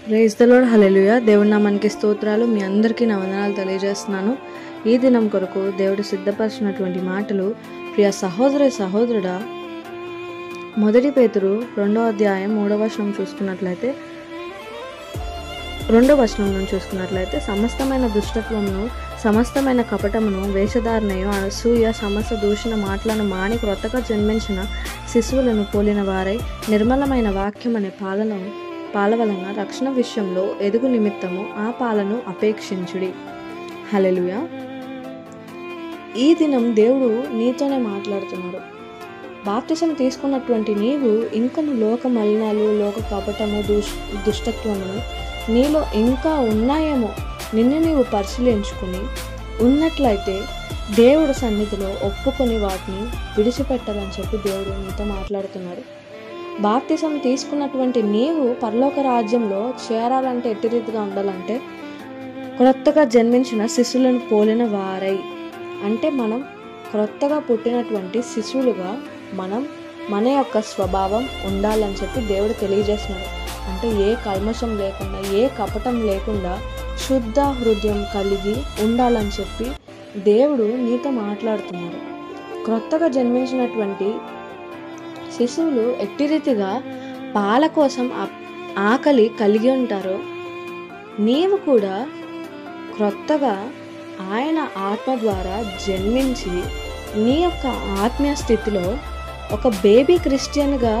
Praise the lord, హల్లెలూయా. దేవుడి నామానికి స్తోత్రాలు. మీ అందరికీ నా వందనాలు తెలియజేస్తున్నాను. ఈ దినం కొరకు దేవుడు సిద్ధపరిచినటువంటి మాటలు, ప్రియ సహోదరుడా, 1 పేతురు 2వ అధ్యాయం 3వ వచనం చూసుకున్నట్లయితే, 2వ వచనం నుంచి చూసుకున్నట్లయితే, సమస్తమైన దుష్టత్వమును, సమస్తమైన కపటమును, వేషధారణయు, అసూయ, సమస్త దూషణ మాటలను మాని క్రొత్తగా జన్మించిన శిశువులను పోలిన వారై నిర్మలమైన వాక్యం అనే పాల వలన రక్షణ విషయంలో ఎదుగు నిమిత్తము ఆ పాలను అపేక్షించుడి. హల్లెలూయా. ఈ దినం దేవుడు నీతోనే మాట్లాడుతున్నాడు. బాప్తిసం తీసుకున్నటువంటి నీవు ఇంకను లోక మలినాలు, లోక కపటము, దుష్టత్వమును నీలో ఇంకా ఉన్నాయేమో నిన్ను నీవు పరిశీలించుకుని ఉన్నట్లయితే దేవుడు సన్నిధిలో ఒప్పుకొని వాటిని విడిచిపెట్టాలని చెప్పి దేవుడు నీతో మాట్లాడుతున్నాడు. బాప్తిసం తీసుకున్నటువంటి నీవు పరలోక రాజ్యంలో చేరాలంటే ఎట్టి రీతిగా ఉండాలంటే, క్రొత్తగా జన్మించిన శిశువులను పోలిన వారై, అంటే మనం క్రొత్తగా పుట్టినటువంటి శిశువులుగా మన యొక్క స్వభావం ఉండాలని చెప్పి దేవుడు తెలియజేస్తున్నాడు. అంటే ఏ కల్మషం లేకుండా, ఏ కపటం లేకుండా శుద్ధ హృదయం కలిగి ఉండాలని చెప్పి దేవుడు నీతో మాట్లాడుతున్నాడు. క్రొత్తగా జన్మించినటువంటి శిశువులు ఎట్టి రీతిగా పాల కోసం ఆకలి కలిగి ఉంటారో, నీవు కూడా క్రొత్తగా ఆయన ఆత్మ ద్వారా జన్మించి నీ యొక్క ఆత్మీయ స్థితిలో ఒక బేబీ క్రిస్టియన్గా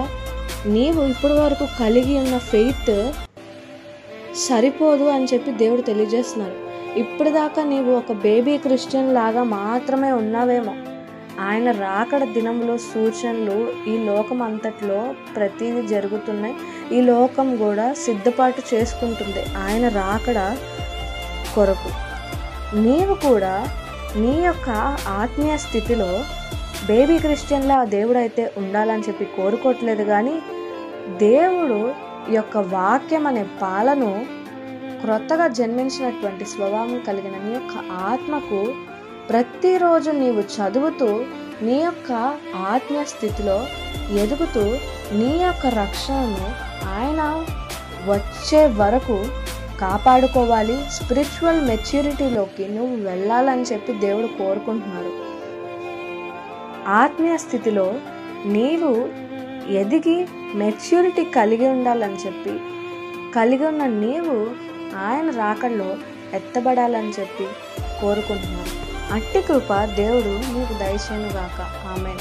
నీవు ఇప్పటి వరకు కలిగి ఉన్న ఫెయిత్ సరిపోదు అని చెప్పి దేవుడు తెలియజేస్తున్నారు. ఇప్పటిదాకా నీవు ఒక బేబీ క్రిస్టియన్ లాగా మాత్రమే ఉన్నావేమో. ఆయన రాకడ దినంలో సూచనలు ఈ లోకం అంతట్లో ప్రతిదీ జరుగుతున్నాయి. ఈ లోకం కూడా సిద్ధపాటు చేసుకుంటుంది ఆయన రాకడ కొరకు. నీవు కూడా నీ యొక్క ఆత్మీయ స్థితిలో బేబీ క్రిస్టియన్లా దేవుడు అయితే ఉండాలని చెప్పి కోరుకోవట్లేదు, కానీ దేవుడు యొక్క వాక్యం అనే పాలను క్రొత్తగా జన్మించినటువంటి స్వభావం కలిగిన నీ యొక్క ఆత్మకు ప్రతిరోజు నీవు చదువుతూ నీ యొక్క ఆత్మీయ స్థితిలో ఎదుగుతూ నీ యొక్క రక్షణను ఆయన వచ్చే వరకు కాపాడుకోవాలి. స్పిరిచువల్ మెచ్యూరిటీలోకి నువ్వు వెళ్ళాలని చెప్పి దేవుడు కోరుకుంటున్నాడు. ఆత్మీయ స్థితిలో నీవు ఎదిగి మెచ్యూరిటీ కలిగి ఉండాలని చెప్పి, కలిగి ఉన్న నీవు ఆయన రాకడలో ఎత్తబడాలని చెప్పి కోరుకుంటున్నాడు. అట్టి కృప దేవుడు నీకు దయచేయునుగాక. ఆమేన్.